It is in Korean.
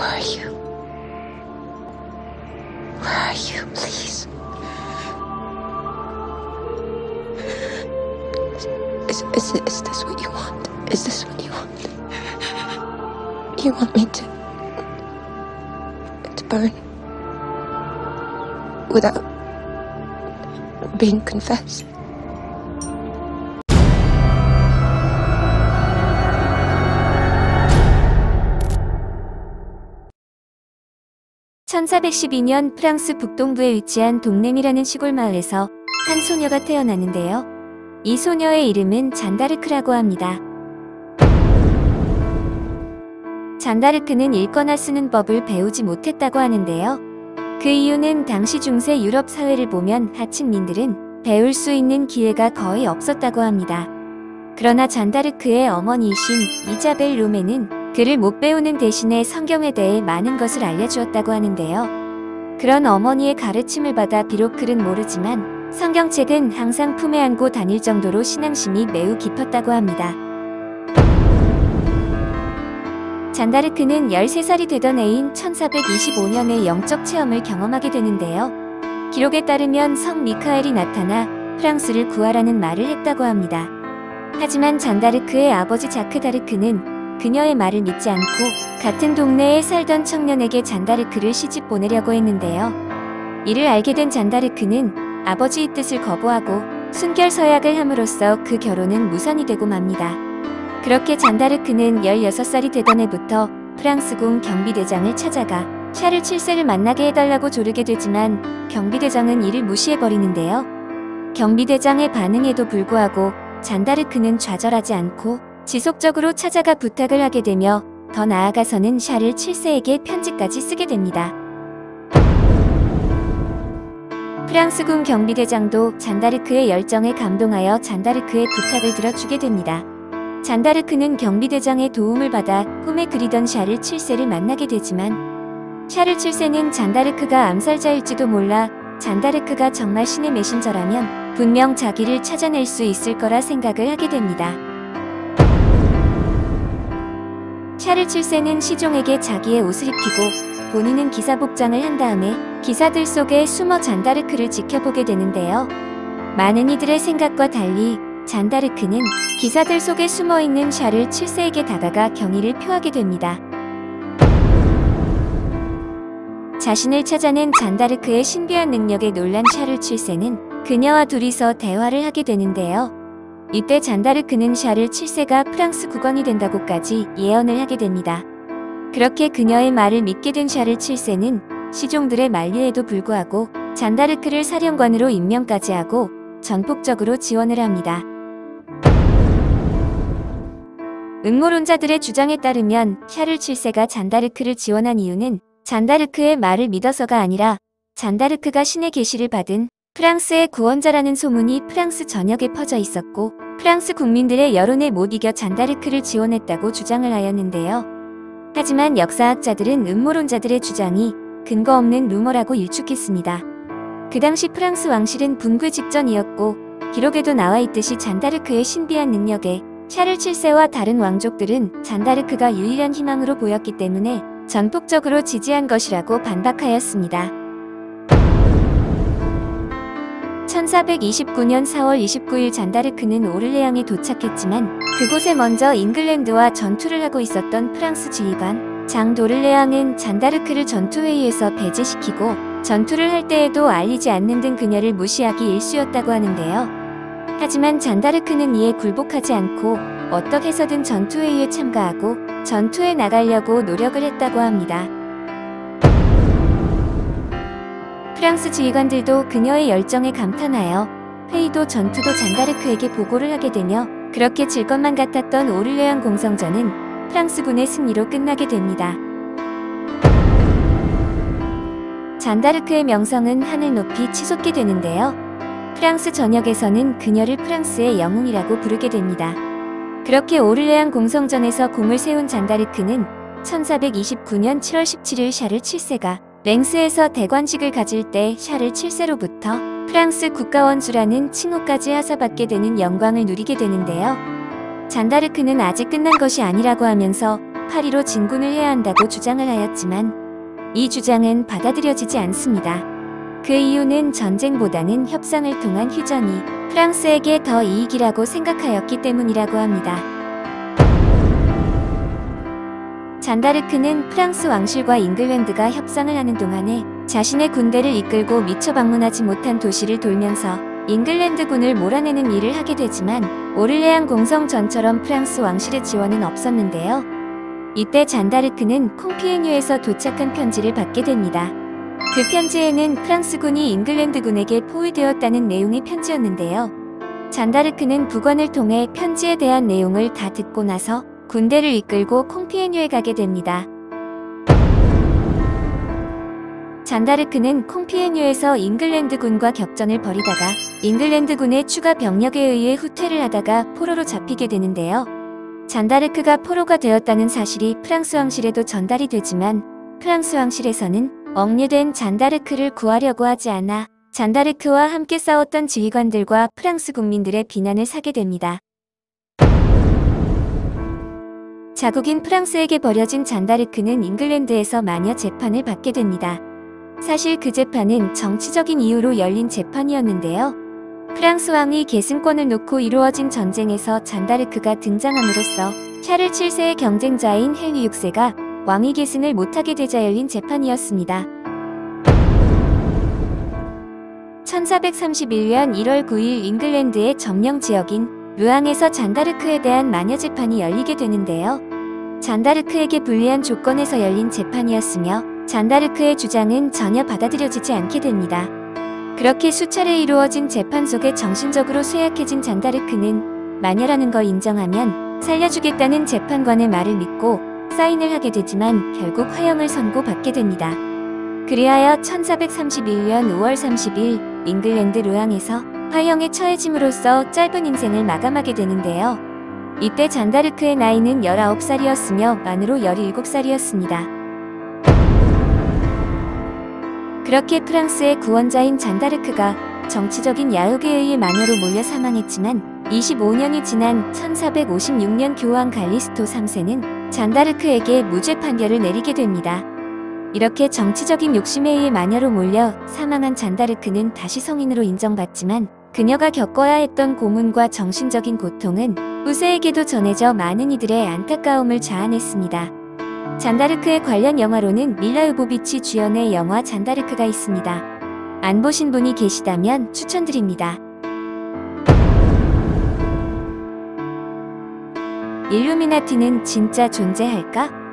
are you? Where are you, please? Is this what you want? Is this what you want? You want me to burn without being confessed? 1412년 프랑스 북동부에 위치한 동렘이라는 시골 마을에서 한 소녀가 태어나는데요. 이 소녀의 이름은 잔다르크라고 합니다. 잔다르크는 읽거나 쓰는 법을 배우지 못했다고 하는데요. 그 이유는 당시 중세 유럽 사회를 보면 하층민들은 배울 수 있는 기회가 거의 없었다고 합니다. 그러나 잔다르크의 어머니이신 이자벨 로메는 글을 못 배우는 대신에 성경에 대해 많은 것을 알려주었다고 하는데요. 그런 어머니의 가르침을 받아 비록 글은 모르지만 성경책은 항상 품에 안고 다닐 정도로 신앙심이 매우 깊었다고 합니다. 잔다르크는 13살이 되던 해인 1425년에 영적 체험을 경험하게 되는데요. 기록에 따르면 성 미카엘이 나타나 프랑스를 구하라는 말을 했다고 합니다. 하지만 잔다르크의 아버지 자크 다르크는 그녀의 말을 믿지 않고 같은 동네에 살던 청년에게 잔다르크를 시집 보내려고 했는데요. 이를 알게 된 잔다르크는 아버지의 뜻을 거부하고 순결 서약을 함으로써 그 결혼은 무산이 되고 맙니다. 그렇게 잔다르크는 16살이 되던 해부터 프랑스궁 경비대장을 찾아가 샤를 7세를 만나게 해달라고 조르게 되지만 경비대장은 이를 무시해버리는데요. 경비대장의 반응에도 불구하고 잔다르크는 좌절하지 않고 지속적으로 찾아가 부탁을 하게 되며 더 나아가서는 샤를 7세에게 편지까지 쓰게 됩니다. 프랑스궁 경비대장도 잔다르크의 열정에 감동하여 잔다르크의 부탁을 들어주게 됩니다. 잔다르크는 경비대장의 도움을 받아 꿈에 그리던 샤를 7세를 만나게 되지만 샤를 7세는 잔다르크가 암살자일지도 몰라 잔다르크가 정말 신의 메신저라면 분명 자기를 찾아낼 수 있을 거라 생각을 하게 됩니다. 샤를 7세는 시종에게 자기의 옷을 입히고 본인은 기사 복장을 한 다음에 기사들 속에 숨어 잔다르크를 지켜보게 되는데요. 많은 이들의 생각과 달리 잔다르크는 기사들 속에 숨어있는 샤를 7세에게 다가가 경의를 표하게 됩니다. 자신을 찾아낸 잔다르크의 신비한 능력에 놀란 샤를 7세는 그녀와 둘이서 대화를 하게 되는데요. 이때 잔다르크는 샤를 7세가 프랑스 국왕이 된다고까지 예언을 하게 됩니다. 그렇게 그녀의 말을 믿게 된 샤를 7세는 시종들의 만류에도 불구하고 잔다르크를 사령관으로 임명까지 하고 전폭적으로 지원을 합니다. 음모론자들의 주장에 따르면 샤를 7세가 잔다르크를 지원한 이유는 잔다르크의 말을 믿어서가 아니라 잔다르크가 신의 계시를 받은 프랑스의 구원자라는 소문이 프랑스 전역에 퍼져 있었고 프랑스 국민들의 여론에 못 이겨 잔다르크를 지원했다고 주장을 하였는데요. 하지만 역사학자들은 음모론자들의 주장이 근거 없는 루머라고 일축했습니다. 그 당시 프랑스 왕실은 붕괴 직전이었고 기록에도 나와 있듯이 잔다르크의 신비한 능력에 샤를 7세와 다른 왕족들은 잔다르크가 유일한 희망으로 보였기 때문에 전폭적으로 지지한 것이라고 반박하였습니다. 1429년 4월 29일 잔다르크는 오를레앙에 도착했지만 그곳에 먼저 잉글랜드와 전투를 하고 있었던 프랑스 지휘관 장 도를레앙은 잔다르크를 전투회의에서 배제시키고 전투를 할 때에도 알리지 않는 등 그녀를 무시하기 일쑤였다고 하는데요. 하지만 잔다르크는 이에 굴복하지 않고 어떻게 해서든 전투회의에 참가하고 전투에 나가려고 노력을 했다고 합니다. 프랑스 지휘관들도 그녀의 열정에 감탄하여 회의도 전투도 잔다르크에게 보고를 하게 되며 그렇게 질 것만 같았던 오를레앙 공성전은 프랑스군의 승리로 끝나게 됩니다. 잔다르크의 명성은 하늘 높이 치솟게 되는데요. 프랑스 전역에서는 그녀를 프랑스의 영웅이라고 부르게 됩니다. 그렇게 오를레앙 공성전에서 공을 세운 잔다르크는 1429년 7월 17일 샤를 7세가 랭스에서 대관식을 가질 때 샤를 7세로부터 프랑스 국가원수라는 칭호까지 하사받게 되는 영광을 누리게 되는데요. 잔다르크는 아직 끝난 것이 아니라고 하면서 파리로 진군을 해야 한다고 주장을 하였지만 이 주장은 받아들여지지 않습니다. 그 이유는 전쟁보다는 협상을 통한 휴전이 프랑스에게 더 이익이라고 생각하였기 때문이라고 합니다. 잔다르크는 프랑스 왕실과 잉글랜드가 협상을 하는 동안에 자신의 군대를 이끌고 미처 방문하지 못한 도시를 돌면서 잉글랜드군을 몰아내는 일을 하게 되지만 오를레앙 공성 전처럼 프랑스 왕실의 지원은 없었는데요. 이때 잔다르크는 콩피에뉴에서 도착한 편지를 받게 됩니다. 그 편지에는 프랑스군이 잉글랜드군에게 포위되었다는 내용의 편지였는데요. 잔다르크는 부관을 통해 편지에 대한 내용을 다 듣고 나서 군대를 이끌고 콩피에뉴에 가게 됩니다. 잔다르크는 콩피에뉴에서 잉글랜드군과 격전을 벌이다가 잉글랜드군의 추가 병력에 의해 후퇴를 하다가 포로로 잡히게 되는데요. 잔다르크가 포로가 되었다는 사실이 프랑스 왕실에도 전달이 되지만 프랑스 왕실에서는 억류된 잔다르크를 구하려고 하지 않아 잔다르크와 함께 싸웠던 지휘관들과 프랑스 국민들의 비난을 사게 됩니다. 자국인 프랑스에게 버려진 잔다르크는 잉글랜드에서 마녀 재판을 받게 됩니다. 사실 그 재판은 정치적인 이유로 열린 재판이었는데요. 프랑스 왕이 계승권을 놓고 이루어진 전쟁에서 잔다르크가 등장함으로써 샤를 7세의 경쟁자인 헨리 6세가 왕위 계승을 못하게 되자 열린 재판이었습니다. 1431년 1월 9일 잉글랜드의 점령 지역인 루앙에서 잔다르크에 대한 마녀 재판이 열리게 되는데요. 잔다르크에게 불리한 조건에서 열린 재판이었으며 잔다르크의 주장은 전혀 받아들여지지 않게 됩니다. 그렇게 수차례 이루어진 재판 속에 정신적으로 쇠약해진 잔다르크는 마녀라는 걸 인정하면 살려주겠다는 재판관의 말을 믿고 사인을 하게 되지만 결국 화형을 선고받게 됩니다. 그리하여 1431년 5월 30일 잉글랜드 루앙에서 화형에 처해짐으로써 짧은 인생을 마감하게 되는데요. 이때 잔다르크의 나이는 19살이었으며 만으로 17살이었습니다. 그렇게 프랑스의 구원자인 잔다르크가 정치적인 야욕에 의해 마녀로 몰려 사망했지만 25년이 지난 1456년 교황 갈리스토 3세는 잔다르크에게 무죄 판결을 내리게 됩니다. 이렇게 정치적인 욕심에 의해 마녀로 몰려 사망한 잔다르크는 다시 성인으로 인정받지만 그녀가 겪어야 했던 고문과 정신적인 고통은 후세에게도 전해져 많은 이들의 안타까움을 자아냈습니다. 잔다르크에 관련 영화로는 밀라 요보비치 주연의 영화 잔다르크가 있습니다. 안 보신 분이 계시다면 추천드립니다. 일루미나티는 진짜 존재할까?